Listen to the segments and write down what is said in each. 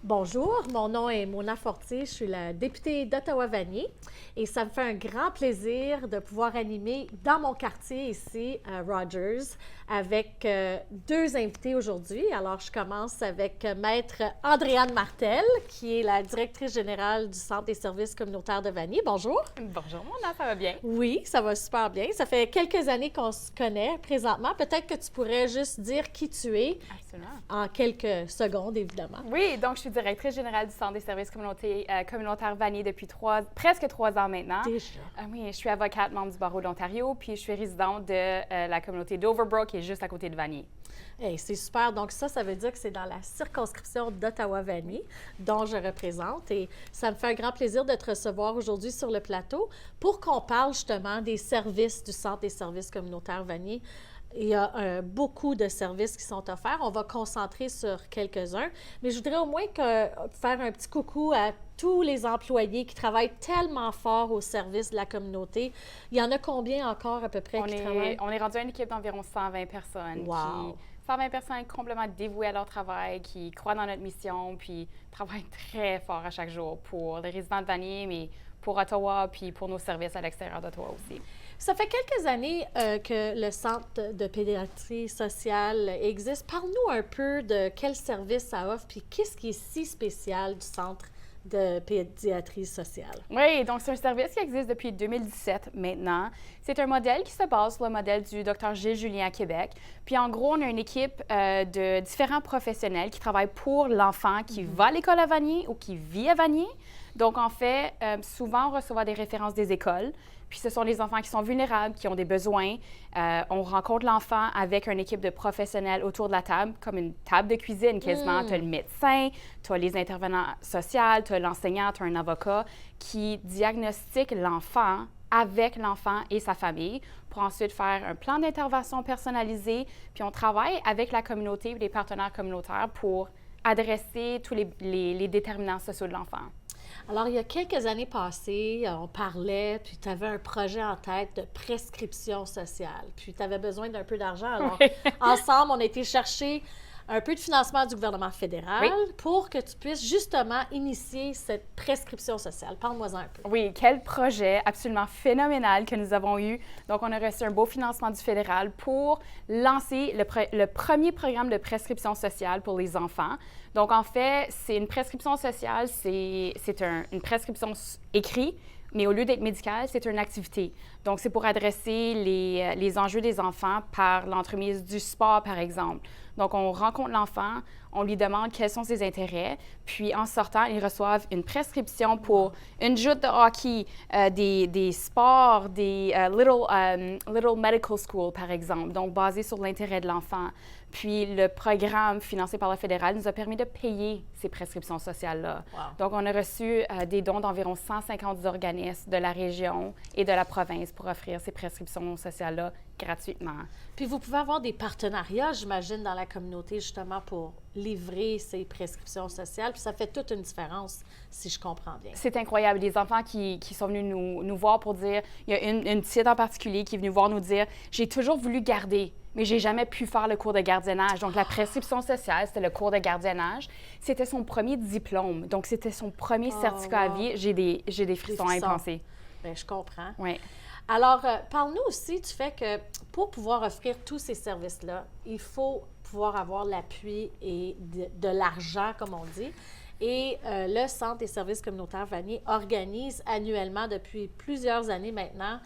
Bonjour, mon nom est Mona Fortier, je suis la députée d'Ottawa-Vanier et ça me fait un grand plaisir de pouvoir animer dans mon quartier ici à Rogers avec deux invités aujourd'hui. Alors, je commence avec Maître Andréane Martel, qui est la directrice générale du Centre des services communautaires de Vanier. Bonjour. Bonjour Mona, ça va bien? Oui, ça va super bien. Ça fait quelques années qu'on se connaît présentement. Peut-être que tu pourrais juste dire qui tu es. Absolument. En quelques secondes, évidemment. Oui, donc je suis directrice générale du Centre des services communautaires Vanier depuis presque 3 ans maintenant. Déjà. Oui, je suis avocate, membre du barreau de l'Ontario, puis je suis résidente de la communauté d'Overbrook, qui est juste à côté de Vanier. Hey, c'est super. Donc ça veut dire que c'est dans la circonscription d'Ottawa-Vanier dont je représente. Et ça me fait un grand plaisir de te recevoir aujourd'hui sur le plateau pour qu'on parle justement des services du Centre des services communautaires Vanier. Il y a beaucoup de services qui sont offerts. On va concentrer sur quelques-uns. Mais je voudrais au moins faire un petit coucou à tous les employés qui travaillent tellement fort au service de la communauté. Il y en a combien encore à peu près qui travaillent? On est rendu à une équipe d'environ 120 personnes. Wow! 120 personnes complètement dévouées à leur travail, qui croient dans notre mission, puis travaillent très fort à chaque jour pour les résidents de Vanier, mais pour Ottawa, puis pour nos services à l'extérieur d'Ottawa aussi. Ça fait quelques années que le Centre de pédiatrie sociale existe. Parle-nous un peu de quel service ça offre, puis qu'est-ce qui est si spécial du Centre de pédiatrie sociale. Oui, donc c'est un service qui existe depuis 2017 maintenant. C'est un modèle qui se base sur le modèle du Dr Gilles Julien à Québec. Puis en gros, on a une équipe de différents professionnels qui travaillent pour l'enfant qui va à l'école à Vanier ou qui vit à Vanier. Donc en fait, souvent on reçoit des références des écoles. Puis ce sont les enfants qui sont vulnérables, qui ont des besoins. On rencontre l'enfant avec une équipe de professionnels autour de la table, comme une table de cuisine quasiment. Tu as le médecin, tu as les intervenants sociaux, tu as l'enseignant, tu as un avocat qui diagnostique l'enfant avec l'enfant et sa famille pour ensuite faire un plan d'intervention personnalisé. Puis on travaille avec la communauté et les partenaires communautaires pour adresser tous les déterminants sociaux de l'enfant. Alors, il y a quelques années passées, on parlait, puis tu avais un projet en tête de prescription sociale. Puis tu avais besoin d'un peu d'argent. Alors, ensemble, on a été chercher un peu de financement du gouvernement fédéral pour que tu puisses justement initier cette prescription sociale. Parle-moi-en un peu. Oui, quel projet absolument phénoménal que nous avons eu. Donc, on a reçu un beau financement du fédéral pour lancer le premier programme de prescription sociale pour les enfants. Donc, en fait, c'est une prescription sociale, c'est une prescription écrite, mais au lieu d'être médicale, c'est une activité. Donc, c'est pour adresser les enjeux des enfants par l'entremise du sport, par exemple. Donc, on rencontre l'enfant, on lui demande quels sont ses intérêts, puis en sortant, ils reçoivent une prescription pour une joute de hockey, des sports, des little medical school, par exemple, donc basé sur l'intérêt de l'enfant. Puis le programme financé par le fédéral nous a permis de payer ces prescriptions sociales-là. Wow. Donc, on a reçu des dons d'environ 150 organismes de la région et de la province pour offrir ces prescriptions sociales-là gratuitement. Puis vous pouvez avoir des partenariats, j'imagine, dans la communauté, justement, pour livrer ces prescriptions sociales. Puis ça fait toute une différence, si je comprends bien. C'est incroyable. Les enfants qui sont venus nous voir pour dire, il y a une petite en particulier qui est venue voir nous dire, j'ai toujours voulu garder, mais j'ai jamais pu faire le cours de gardiennage. Donc, la prescription sociale, c'était le cours de gardiennage. C'était son premier diplôme. Donc, c'était son premier certificat à vie. J'ai des frissons à y penser. Bien, je comprends. Oui. Alors, parle-nous aussi du fait que pour pouvoir offrir tous ces services-là, il faut pouvoir avoir l'appui et de l'argent, comme on dit. Et le Centre des services communautaires Vanier organise annuellement, depuis plusieurs années maintenant,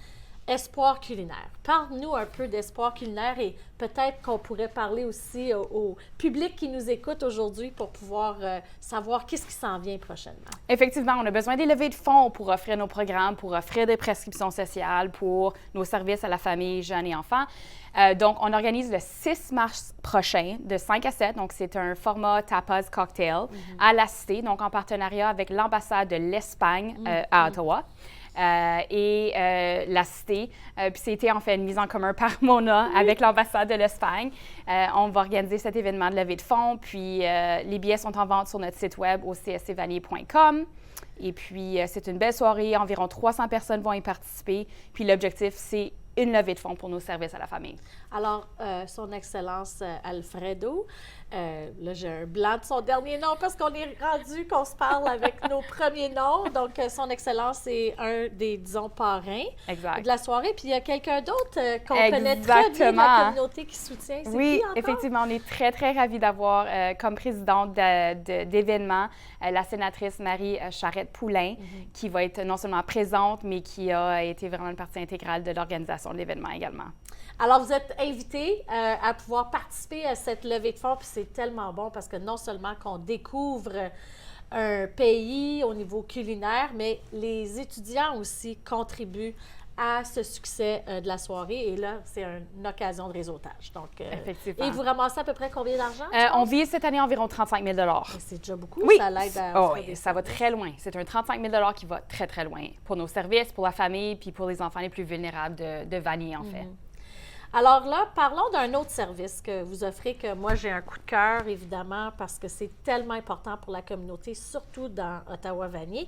Espoir culinaire. Parle-nous un peu d'Espoir culinaire et peut-être qu'on pourrait parler aussi au public qui nous écoute aujourd'hui pour pouvoir savoir qu'est-ce qui s'en vient prochainement. Effectivement, on a besoin des levées de fonds pour offrir nos programmes, pour offrir des prescriptions sociales, pour nos services à la famille, jeunes et enfants. Donc, on organise le 6 mars prochain, de 5 à 7. Donc, c'est un format tapas cocktail à la Cité, donc en partenariat avec l'ambassade de l'Espagne à Ottawa. La Cité. Puis c'était en fait une mise en commun par Mona avec l'ambassade de l'Espagne. On va organiser cet événement de levée de fonds. Puis les billets sont en vente sur notre site web au cscvanier.com. Et puis, c'est une belle soirée. Environ 300 personnes vont y participer. Puis, l'objectif, c'est une levée de fonds pour nos services à la famille. Alors, Son Excellence Alfredo, là, j'ai un blanc de son dernier nom parce qu'on est rendu qu'on se parle avec nos premiers noms. Donc, Son Excellence est un des, disons, parrains de la soirée. Puis, il y a quelqu'un d'autre qu'on connaît très bien de la communauté qui soutient. Oui, effectivement, on est très, très ravis d'avoir comme présidente d'événements la sénatrice Marie Charette-Poulain, qui va être non seulement présente, mais qui a été vraiment une partie intégrale de l'organisation de l'événement également. Alors, vous êtes invité à pouvoir participer à cette levée de fonds, puis c'est tellement bon parce que non seulement qu'on découvre un pays au niveau culinaire, mais les étudiants aussi contribuent à ce succès de la soirée. Et là, c'est une occasion de réseautage. Donc, effectivement. Et vous ramassez à peu près combien d'argent? On vise cette année environ 35 000 C'est déjà beaucoup. Oui. Ça l'aide à oui, ça va très loin. C'est un 35 000 qui va très, très loin pour nos services, pour la famille, puis pour les enfants les plus vulnérables de Vanier, en fait. Alors là, parlons d'un autre service que vous offrez, que moi, j'ai un coup de cœur, évidemment, parce que c'est tellement important pour la communauté, surtout dans Ottawa-Vanier.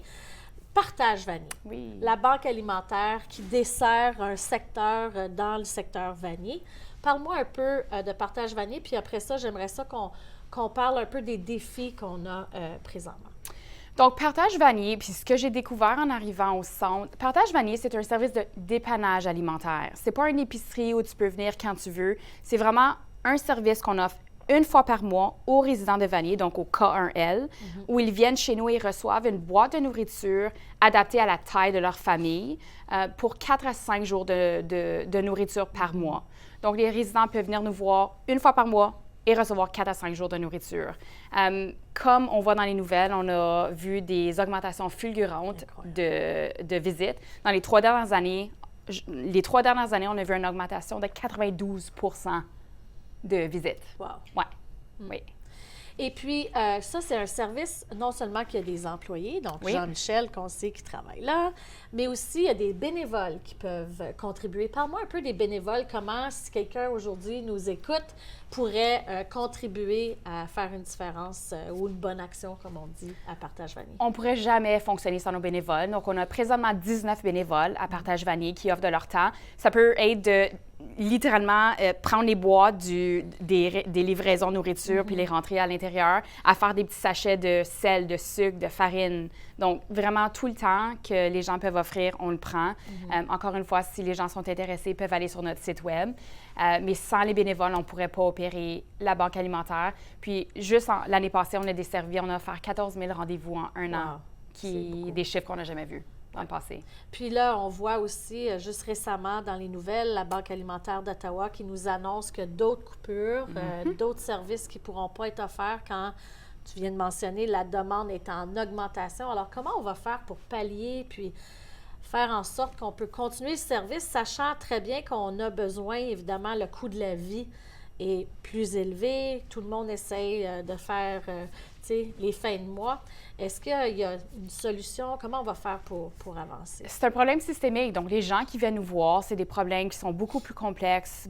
Partage Vanier. Oui. La banque alimentaire qui dessert un secteur dans le secteur Vanier. Parle-moi un peu de Partage Vanier, puis après ça, j'aimerais ça qu'on parle un peu des défis qu'on a présentement. Donc, Partage Vanier, puis ce que j'ai découvert en arrivant au centre, Partage Vanier, c'est un service de dépannage alimentaire. C'est pas une épicerie où tu peux venir quand tu veux. C'est vraiment un service qu'on offre une fois par mois aux résidents de Vanier, donc au K1L, où ils viennent chez nous et reçoivent une boîte de nourriture adaptée à la taille de leur famille pour 4 à 5 jours de nourriture par mois. Donc, les résidents peuvent venir nous voir une fois par mois et recevoir 4 à 5 jours de nourriture. Comme on voit dans les nouvelles, on a vu des augmentations fulgurantes de visites. Dans les 3 dernières années, on a vu une augmentation de 92 de visites. Wow. Ouais. Oui. Et puis, ça, c'est un service, non seulement qu'il y a des employés, donc Jean-Michel, qu'on sait qui travaille là, mais aussi il y a des bénévoles qui peuvent contribuer. Parle-moi un peu des bénévoles, comment, si quelqu'un aujourd'hui nous écoute, pourrait contribuer à faire une différence ou une bonne action, comme on dit, à Partage Vanier. On ne pourrait jamais fonctionner sans nos bénévoles. Donc, on a présentement 19 bénévoles à Partage Vanier qui offrent de leur temps. Ça peut être de littéralement prendre les boîtes des livraisons de nourriture puis les rentrer à l'intérieur, à faire des petits sachets de sel, de sucre, de farine. Donc, vraiment, tout le temps que les gens peuvent offrir, on le prend. Encore une fois, si les gens sont intéressés, ils peuvent aller sur notre site Web. Mais sans les bénévoles, on ne pourrait pas opérer la banque alimentaire. Puis, juste l'année passée, on a desservi, on a offert 14 000 rendez-vous en un an, des chiffres qu'on n'a jamais vus dans le passé. Puis là, on voit aussi, juste récemment dans les nouvelles, la Banque alimentaire d'Ottawa qui nous annonce que d'autres coupures, d'autres services qui ne pourront pas être offerts quand, tu viens de mentionner, la demande est en augmentation. Alors, comment on va faire pour pallier puis faire en sorte qu'on peut continuer le service, sachant très bien qu'on a besoin, évidemment, le coût de la vie est plus élevé. Tout le monde essaye de faire les fins de mois. Est-ce qu'il y a une solution? Comment on va faire pour avancer? C'est un problème systémique. Donc, les gens qui viennent nous voir, c'est des problèmes qui sont beaucoup plus complexes,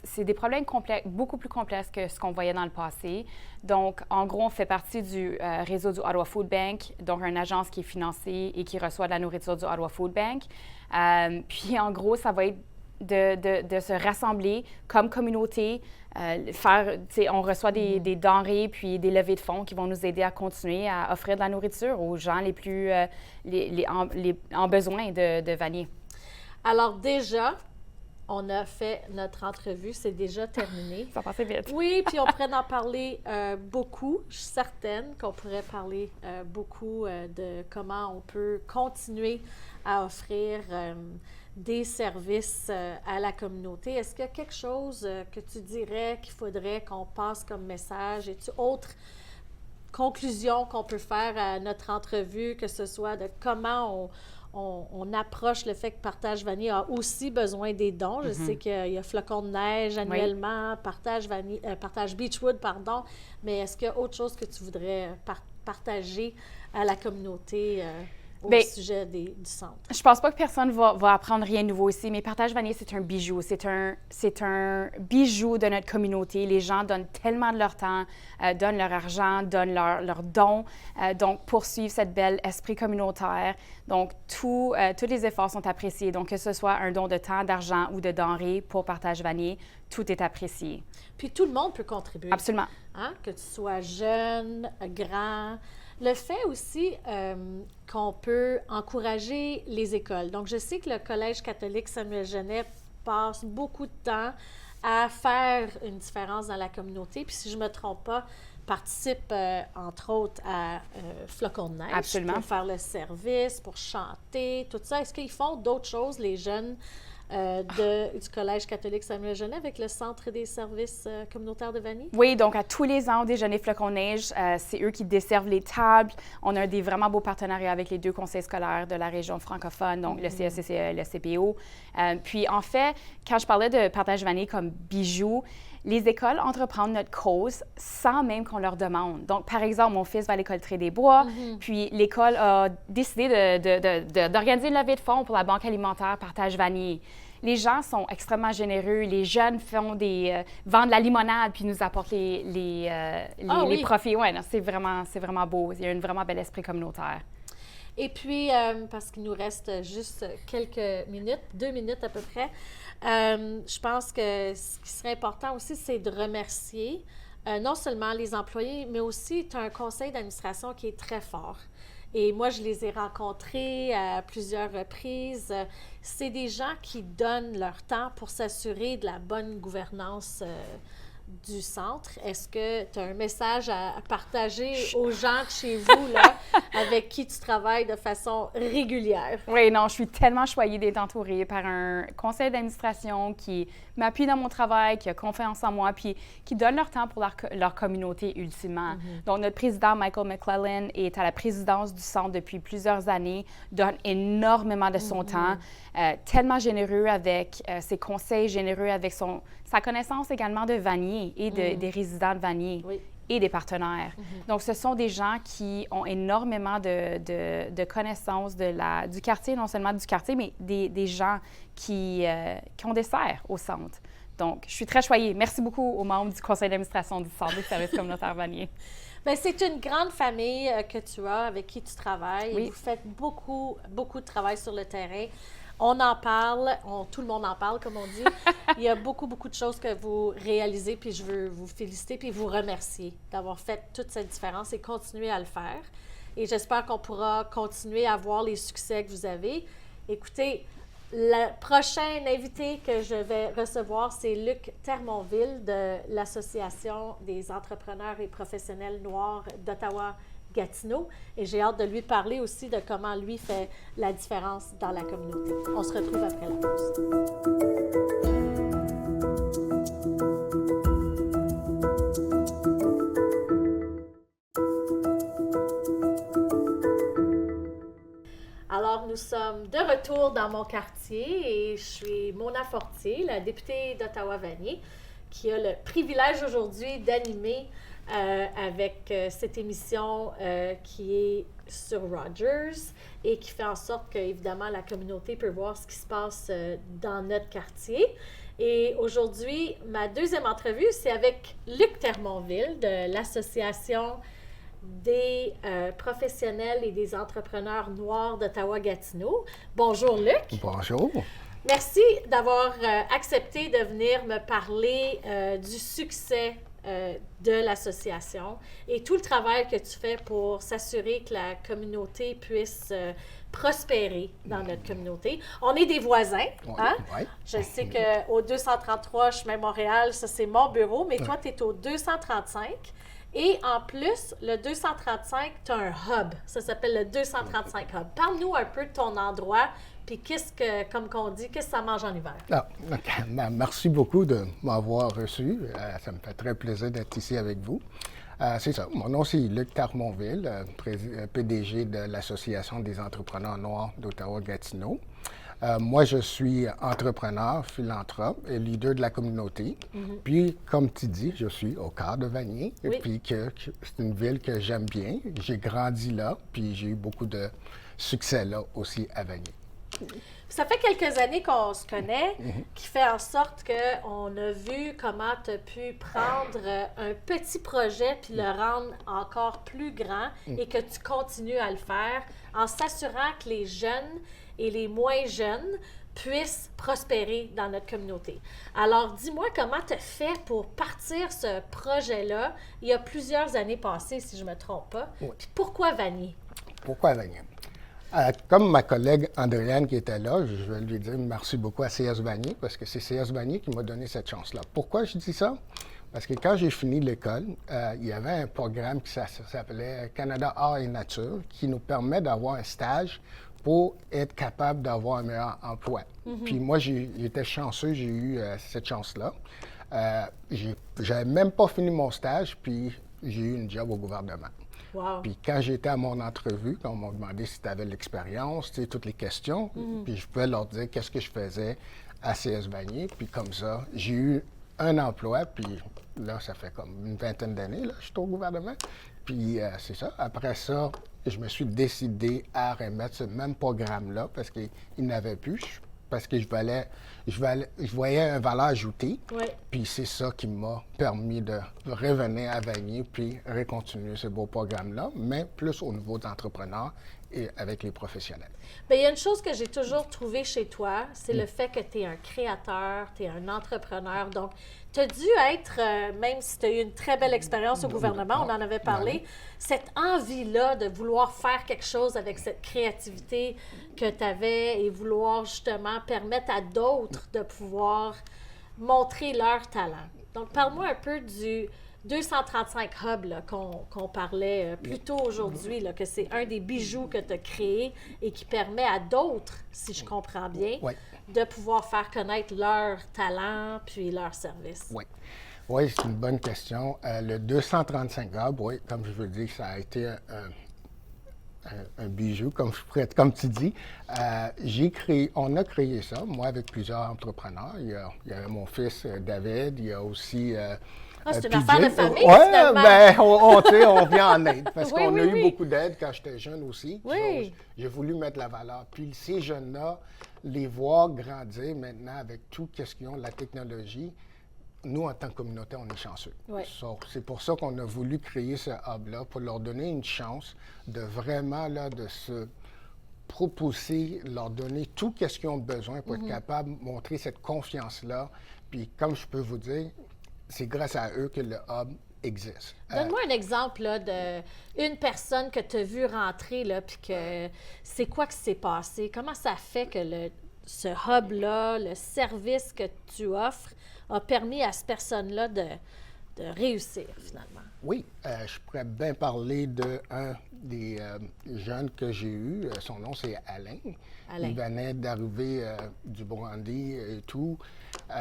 c'est des problèmes beaucoup plus complexes que ce qu'on voyait dans le passé. Donc, en gros, on fait partie du réseau du Ottawa Food Bank, donc une agence qui est financée et qui reçoit de la nourriture du Ottawa Food Bank. Puis, en gros, ça va être de se rassembler comme communauté, on reçoit des denrées puis des levées de fonds qui vont nous aider à continuer à offrir de la nourriture aux gens les plus en besoin de Vanier. Alors déjà, on a fait notre entrevue, c'est déjà terminé. Ça passait vite. Oui, puis on pourrait en parler beaucoup. Je suis certaine qu'on pourrait parler beaucoup de comment on peut continuer à offrir des services à la communauté. Est-ce qu'il y a quelque chose que tu dirais qu'il faudrait qu'on passe comme message? Et-tu autre conclusion qu'on peut faire à notre entrevue, que ce soit de comment on approche le fait que Partage Vanier a aussi besoin des dons. Je sais qu'il y a Flocons de neige annuellement, Partage Beachwood, pardon. Mais est-ce qu'il y a autre chose que tu voudrais partager à la communauté? au sujet du centre? Je pense pas que personne va apprendre rien de nouveau ici, mais Partage Vanier, c'est un bijou. C'est un bijou de notre communauté. Les gens donnent tellement de leur temps, donnent leur argent, donnent leurs dons, donc poursuivent cette belle esprit communautaire. Donc, tous les efforts sont appréciés. Donc, que ce soit un don de temps, d'argent ou de denrées pour Partage Vanier, tout est apprécié. Puis tout le monde peut contribuer. Absolument. Hein? Que tu sois jeune, grand. Le fait aussi qu'on peut encourager les écoles. Donc, je sais que le Collège catholique Samuel Genet passe beaucoup de temps à faire une différence dans la communauté. Puis, si je ne me trompe pas, participe, entre autres, à Flocons de neige. Absolument. Pour faire le service, pour chanter, tout ça. Est-ce qu'ils font d'autres choses, les jeunes du Collège catholique Samuel Genet avec le Centre des services communautaires de Vanier? Oui, donc à tous les ans, au déjeuner Flocons de neige, c'est eux qui desservent les tables. On a des vraiment beaux partenariats avec les 2 conseils scolaires de la région francophone, donc le CSCCE et le CPO. Puis en fait, quand je parlais de Partage Vanier comme bijou, les écoles entreprennent notre cause sans même qu'on leur demande. Donc, par exemple, mon fils va à l'école Tré-des-Bois, puis l'école a décidé d'organiser une levée de fonds pour la banque alimentaire Partage Vanier. Les gens sont extrêmement généreux. Les jeunes vendent de la limonade puis nous apportent les profits. Ouais, c'est vraiment beau. Il y a un vraiment bel esprit communautaire. Et puis, parce qu'il nous reste juste quelques minutes, 2 minutes à peu près, je pense que ce qui serait important aussi, c'est de remercier non seulement les employés, mais aussi tu as un conseil d'administration qui est très fort. Et moi, je les ai rencontrés à plusieurs reprises. C'est des gens qui donnent leur temps pour s'assurer de la bonne gouvernance du centre. Est-ce que tu as un message à partager aux gens de chez vous, là, avec qui tu travailles de façon régulière? Oui, non, je suis tellement choyée d'être entourée par un conseil d'administration qui m'appuie dans mon travail, qui a confiance en moi, puis qui donne leur temps pour leur communauté ultimement. Donc, notre président, Michael McClellan, est à la présidence du centre depuis plusieurs années, donne énormément de son temps, tellement généreux avec ses conseils, généreux avec sa connaissance également de Vanier et des résidents de Vanier. Oui. Et des partenaires. Donc, ce sont des gens qui ont énormément de connaissances du quartier, non seulement du quartier, mais des gens qui ont des serres au centre. Donc, je suis très choyée. Merci beaucoup aux membres du conseil d'administration du Centre des services communautaires Vanier. Bien, c'est une grande famille que tu as, avec qui tu travailles. Oui. Et vous faites beaucoup, beaucoup de travail sur le terrain. On en parle, tout le monde en parle, comme on dit. Il y a beaucoup, beaucoup de choses que vous réalisez, puis je veux vous féliciter puis vous remercier d'avoir fait toute cette différence et continuer à le faire. Et j'espère qu'on pourra continuer à voir les succès que vous avez. Écoutez, le prochain invité que je vais recevoir, c'est Luc Termonville de l'Association des entrepreneurs et professionnels noirs d'Ottawa-Gatineau. Et j'ai hâte de lui parler aussi de comment lui fait la différence dans la communauté. On se retrouve après la pause. Alors, nous sommes de retour dans mon quartier et je suis Mona Fortier, la députée d'Ottawa-Vanier, qui a le privilège aujourd'hui d'animer avec cette émission qui est sur Rogers et qui fait en sorte que, évidemment, la communauté peut voir ce qui se passe dans notre quartier. Et aujourd'hui, ma deuxième entrevue, c'est avec Luc Termonville de l'Association des professionnels et des entrepreneurs noirs d'Ottawa-Gatineau. Bonjour, Luc. Bonjour. Merci d'avoir accepté de venir me parler du succès de l'association et tout le travail que tu fais pour s'assurer que la communauté puisse prospérer dans notre communauté. On est des voisins, hein? Oui. Je sais qu'au 233 chemin Montréal, ça c'est mon bureau, mais toi, tu es au 235. Et en plus, le 235, tu as un hub. Ça s'appelle le 235 Hub. Parle-nous un peu de ton endroit, puis comme qu'on dit, qu'est-ce que ça mange en hiver? Merci beaucoup de m'avoir reçu. Ça me fait très plaisir d'être ici avec vous. C'est ça. Mon nom, c'est Luc Termonville, PDG de l'Association des entrepreneurs noirs d'Ottawa-Gatineau. Moi, je suis entrepreneur, philanthrope et leader de la communauté. Puis, comme tu dis, je suis au cœur de Vanier. Oui. Et puis, c'est une ville que j'aime bien. J'ai grandi là, puis j'ai eu beaucoup de succès-là aussi à Vanier. Ça fait quelques années qu'on se connaît, qui fait en sorte qu'on a vu comment tu as pu prendre un petit projet puis le rendre encore plus grand et que tu continues à le faire en s'assurant que les jeunes et les moins jeunes puissent prospérer dans notre communauté. Alors, dis-moi comment tu as fait pour partir ce projet-là il y a plusieurs années passées, si je ne me trompe pas. Oui. Puis pourquoi Vanier? Pourquoi Vanier? Comme ma collègue Andréane qui était là, je vais lui dire merci beaucoup à CS Vanier parce que c'est CS Vanier qui m'a donné cette chance-là. Pourquoi je dis ça? Parce que quand j'ai fini l'école, il y avait un programme qui s'appelait Canada Art et Nature qui nous permet d'avoir un stage pour être capable d'avoir un meilleur emploi. Puis moi, j'étais chanceux, j'ai eu cette chance-là. J'avais même pas fini mon stage, puis j'ai eu une job au gouvernement. Wow. Puis quand j'étais à mon entrevue, quand on m'a demandé si tu avais l'expérience, tu sais, toutes les questions, puis je pouvais leur dire qu'est-ce que je faisais à CS Vanier. Puis comme ça, j'ai eu un emploi, puis là, ça fait comme une vingtaine d'années, là, je suis au gouvernement. Puis c'est ça. Après ça, je me suis décidé à remettre ce même programme-là parce qu'il n'avait plus. Parce que je voyais une valeur ajoutée. Oui. Puis c'est ça qui m'a permis de revenir à Vanier puis recontinuer ce beau programme-là, mais plus au niveau d'entrepreneurs et avec les professionnels. Bien, il y a une chose que j'ai toujours trouvée chez toi, c'est le fait que tu es un créateur, tu es un entrepreneur. Donc, tu as dû être, même si tu as eu une très belle expérience au gouvernement, on en avait parlé, cette envie-là de vouloir faire quelque chose avec cette créativité que tu avais et vouloir justement permettre à d'autres de pouvoir montrer leur talent. Donc, parle-moi un peu du 235 Hub là, qu'on parlait plus tôt aujourd'hui, là, que c'est un des bijoux que tu as créé et qui permet à d'autres, si je comprends bien, de pouvoir faire connaître leur talent puis leur service. Oui. Oui, c'est une bonne question. Le 235 Hub, oui, comme je veux dire, ça a été un bijou, comme tu dis. On a créé ça, moi, avec plusieurs entrepreneurs. Il y a mon fils David, il y a aussi... c'est une affaire de famille, finalement. Bien, on vient en aide, parce qu'on a eu beaucoup d'aide quand j'étais jeune aussi. Oui. J'ai voulu mettre la valeur. Puis ces jeunes-là, les voir grandir maintenant avec tout ce qu'ils ont, la technologie, nous, en tant que communauté, on est chanceux. Oui. C'est pour ça qu'on a voulu créer ce hub-là, pour leur donner une chance de vraiment, là, de se proposer, leur donner tout ce qu'ils ont besoin pour être capable de montrer cette confiance-là. Puis, comme je peux vous dire, c'est grâce à eux que le hub existe. Donne-moi un exemple là, d'une personne que tu as vu rentrer, là, puis que c'est quoi qui s'est passé? Comment ça fait que ce hub-là, le service que tu offres, a permis à cette personne-là de réussir, finalement? Oui, je pourrais bien parler d'un des jeunes que j'ai eu. Son nom, c'est Alain. Il venait d'arriver du Burundi et tout. Tu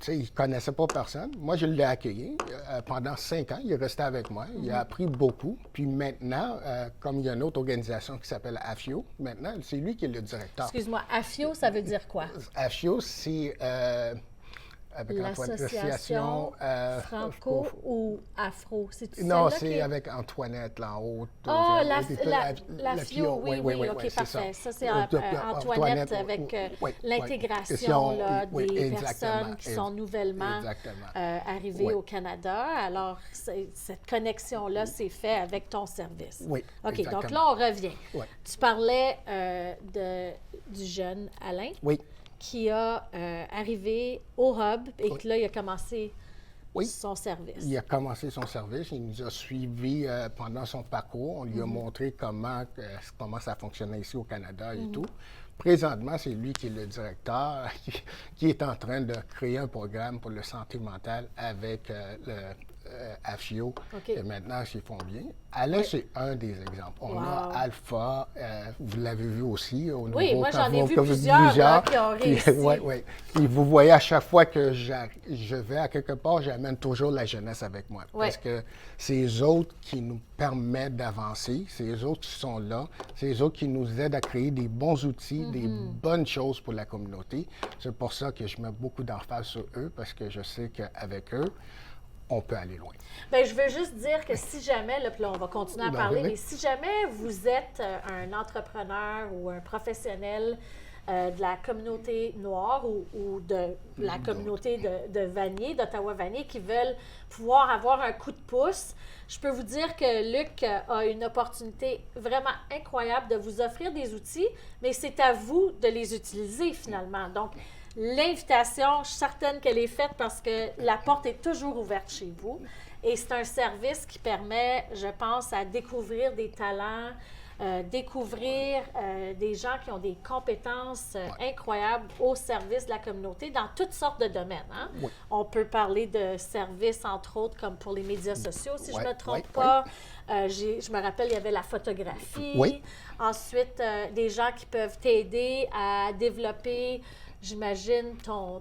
sais, il ne connaissait pas personne. Moi, je l'ai accueilli pendant 5 ans. Il est resté avec moi. Il a appris beaucoup. Puis maintenant, comme il y a une autre organisation qui s'appelle AFIO, maintenant, c'est lui qui est le directeur. Excuse-moi, AFIO, ça veut dire quoi? AFIO, c'est... avec l'association franco ou afro, c'est-tu non, c'est qui... avec Antoinette, là en haut. Ah, la FIO, oui, OK, parfait. Ça, c'est Antoinette avec l'intégration des personnes qui sont nouvellement arrivées au Canada. Alors, cette connexion-là s'est faite avec ton service. Oui, OK, exactement. donc là, on revient. Tu parlais du jeune Alain. Oui. Qui a arrivé au Hub et que là, il a commencé son service. Il a commencé son service. Il nous a suivis pendant son parcours. On lui a montré comment ça fonctionnait ici au Canada et tout. Présentement, c'est lui qui est le directeur, qui est en train de créer un programme pour la santé mentale avec le AFIO. Et maintenant, ils font bien. Alain, c'est un des exemples. On a Alpha, vous l'avez vu aussi au niveau... Oui, moi, j'en ai vu plusieurs là, qui ont réussi. Oui. Puis vous voyez, à chaque fois que je vais à quelque part, j'amène toujours la jeunesse avec moi. Parce que c'est eux autres qui nous permettent d'avancer, c'est eux autres qui sont là, c'est eux autres qui nous aident à créer des bons outils, des bonnes choses pour la communauté. C'est pour ça que je mets beaucoup d'emphase sur eux, parce que je sais qu'avec eux, on peut aller loin. Bien, je veux juste dire que si jamais, là, puis là, on va continuer à parler, mais si jamais vous êtes un entrepreneur ou un professionnel de la communauté noire ou de la communauté de Vanier, d'Ottawa-Vanier, qui veulent pouvoir avoir un coup de pouce, je peux vous dire que Luc a une opportunité vraiment incroyable de vous offrir des outils, mais c'est à vous de les utiliser finalement. Donc, l'invitation, je suis certaine qu'elle est faite parce que la porte est toujours ouverte chez vous. Et c'est un service qui permet, je pense, à découvrir des talents, découvrir des gens qui ont des compétences incroyables au service de la communauté dans toutes sortes de domaines. Hein? Oui. On peut parler de services, entre autres, comme pour les médias sociaux, si je ne me trompe pas. Je me rappelle, il y avait la photographie. Oui. Ensuite, des gens qui peuvent t'aider à développer, j'imagine, ton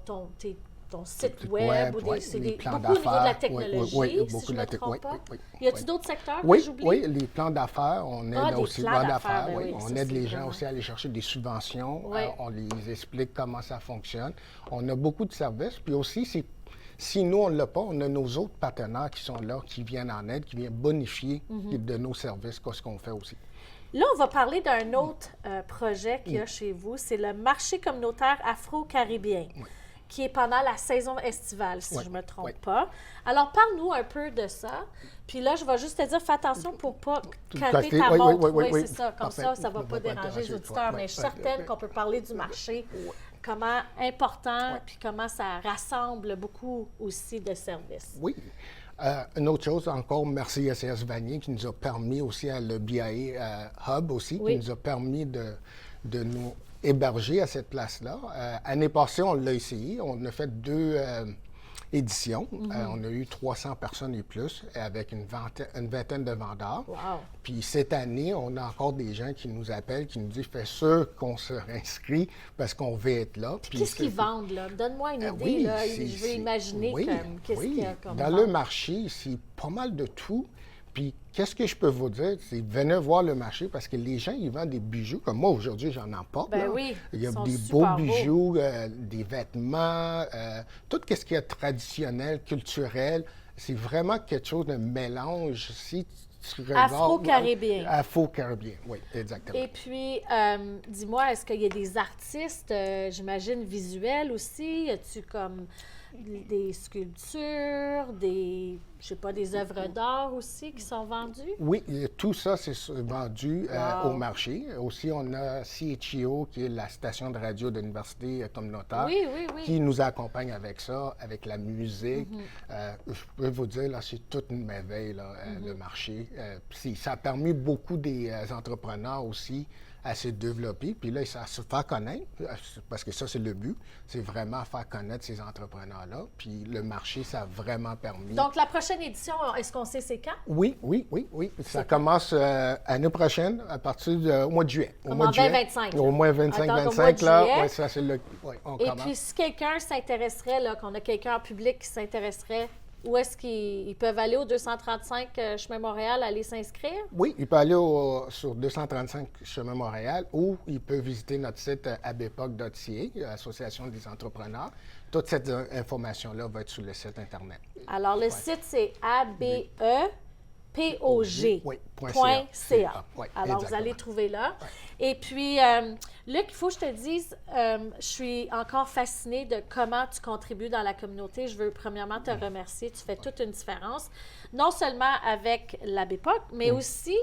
site web ou beaucoup au niveau de la technologie, si je ne me trompe pas. Y a-t-il d'autres secteurs que j'oublie? Oui, les plans d'affaires, on aide aussi les plans d'affaires. Ben oui, on aide les gens aussi à aller chercher des subventions. Oui. On les explique comment ça fonctionne. On a beaucoup de services. Puis aussi, si nous, on ne l'a pas, on a nos autres partenaires qui sont là, qui viennent en aide, qui viennent bonifier de nos services, ce qu'on fait aussi. Là, on va parler d'un autre projet qu'il y a chez vous. C'est le marché communautaire afro-caribéen. Oui. Qui est pendant la saison estivale, si je ne me trompe pas. Alors, parle-nous un peu de ça. Puis là, je vais juste te dire, fais attention pour ne pas casser ta montre. Oui, c'est ça. Comme ça ne va pas déranger les auditeurs. Mais je suis certaine qu'on peut parler du marché, comment important, puis comment ça rassemble beaucoup aussi de services. Oui. Une autre chose encore, merci à CS Vanier qui nous a permis aussi, à le BIA Hub aussi, qui nous a permis de nous héberger à cette place-là. Année passée, on l'a essayé. On a fait 2 éditions. On a eu 300 personnes et plus, avec une vingtaine de vendeurs. Wow. Puis cette année, on a encore des gens qui nous appellent, qui nous disent « Fais sûr qu'on se réinscrit parce qu'on veut être là. » Qu'est-ce qu'ils vendent, là? Donne-moi une idée, là. Je veux imaginer qu'est-ce qu'il y a comme Dans le marché, c'est pas mal de tout. Puis, qu'est-ce que je peux vous dire? C'est venez voir le marché parce que les gens, ils vendent des bijoux. Comme moi, aujourd'hui, j'en emporte. Ben oui, il y a sont des beaux bijoux, des vêtements, tout ce qui est traditionnel, culturel. C'est vraiment quelque chose de mélange. Si tu regardes, afro-caribéen. Afro-caribéen, oui, exactement. Et puis, dis-moi, est-ce qu'il y a des artistes, j'imagine, visuels aussi? Y a-tu comme des sculptures, des œuvres d'art aussi qui sont vendues? Oui, tout ça, c'est vendu au marché. Aussi, on a CHIO, qui est la station de radio de l'Université communautaire, qui nous accompagne avec ça, avec la musique. Je peux vous dire, là, c'est toute une merveille, là, le marché. Ça a permis beaucoup des entrepreneurs aussi à se développer, puis là, à se faire connaître, parce que ça, c'est le but, c'est vraiment faire connaître ces entrepreneurs-là, puis le marché, ça a vraiment permis. Donc, la prochaine édition, est-ce qu'on sait c'est quand? Oui. Ça commence l'année prochaine, à partir du mois de juillet. Comme en 2025. Au mois 25, là. Oui, ça, c'est le... on commence. Et puis, si quelqu'un s'intéresserait, là, qu'on a quelqu'un en public qui s'intéresserait, où est-ce qu'ils peuvent aller au 235 Chemin Montréal, aller s'inscrire? Oui, ils peuvent aller sur 235 Chemin Montréal ou ils peuvent visiter notre site abepoc.ca, Association des entrepreneurs. Toute cette information-là va être sur le site Internet. Alors, le site, c'est abepog.ca. Oui, alors, exactement. vous allez trouver là. Oui. Et puis, Luc, il faut que je te dise, je suis encore fascinée de comment tu contribues dans la communauté. Je veux premièrement te remercier. Tu fais toute une différence, non seulement avec l'ABEPOC, mais aussi,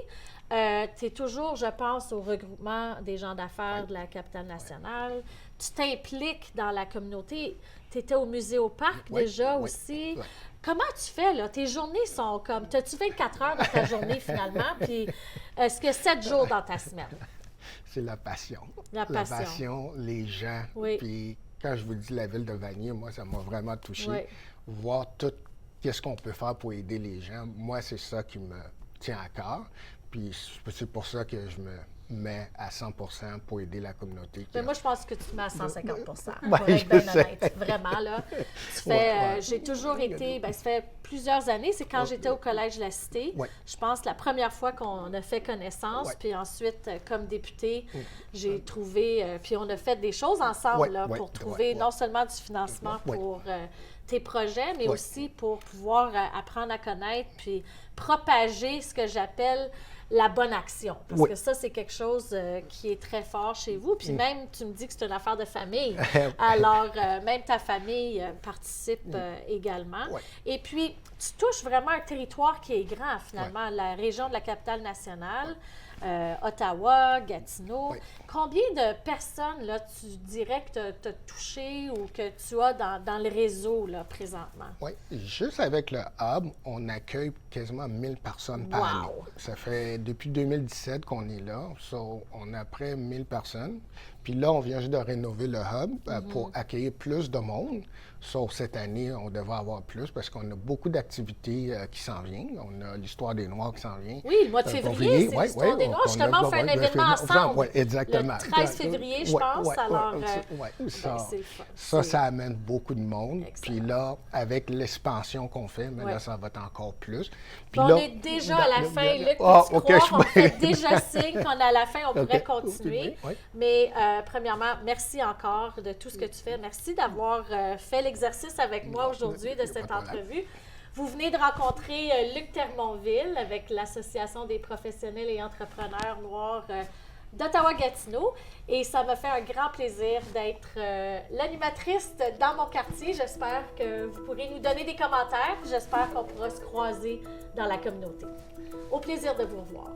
tu es toujours, je pense, au regroupement des gens d'affaires de la capitale nationale. Tu t'impliques dans la communauté. Tu étais au musée au parc déjà aussi. Oui. Comment tu fais, là? Tes journées sont comme... T'as-tu 24 heures dans ta journée, finalement? Puis, est-ce que 7 jours dans ta semaine? C'est la passion. La passion, les gens. Oui. Puis, quand je vous dis la ville de Vanier, moi, ça m'a vraiment touché. Oui. Voir tout, qu'est-ce qu'on peut faire pour aider les gens. Moi, c'est ça qui me tient à cœur. Puis, c'est pour ça que je me mets à 100% pour aider la communauté. Mais moi, je pense que tu te mets à 150 pour être bien honnête. Vraiment, là. Tu fais, j'ai toujours été, ça fait plusieurs années, c'est quand j'étais au Collège de la Cité. Je pense la première fois qu'on a fait connaissance, puis ensuite, comme député, j'ai trouvé, puis on a fait des choses ensemble là, pour trouver non sellement du financement pour tes projets, mais Oui. aussi pour pouvoir apprendre à connaître puis propager ce que j'appelle la bonne action. Parce Oui. que ça, c'est quelque chose qui est très fort chez vous. Puis même, tu me dis que c'est une affaire de famille. Alors, même ta famille participe également. Oui. Et puis, tu touches vraiment un territoire qui est grand, finalement, la région de la capitale nationale. Ottawa, Gatineau. Oui. Combien de personnes, là, tu dirais que tu as touché ou que tu as dans le réseau, là, présentement? Oui, juste avec le Hub, on accueille quasiment 1000 personnes par année. Wow! Ça fait depuis 2017 qu'on est là. So, on a près 1000 personnes. Puis là, on vient juste de rénover le Hub pour accueillir plus de monde. Sauf cette année, on devrait avoir plus parce qu'on a beaucoup d'activités qui s'en viennent. On a l'Histoire des Noirs qui s'en vient. Oui, le mois de février, c'est l'Histoire des Noirs. Justement, on fait un événement ensemble. Oui, exactement. Le 13 février, je pense. Alors, ça amène beaucoup de monde. Excellent. Puis là, avec l'expansion qu'on fait, mais là, ça va être encore plus. Puis on là, est déjà à la fin, Luc. OK, on fait déjà signe qu'on est à la fin, on pourrait continuer. Oui. Mais premièrement, merci encore de tout ce que tu fais. Merci d'avoir fait l'exercice avec moi aujourd'hui de cette entrevue. Vous venez de rencontrer Luc Termonville avec l'Association des professionnels et entrepreneurs noirs d'Ottawa-Gatineau. Et ça me fait un grand plaisir d'être l'animatrice dans mon quartier. J'espère que vous pourrez nous donner des commentaires. J'espère qu'on pourra se croiser dans la communauté. Au plaisir de vous revoir.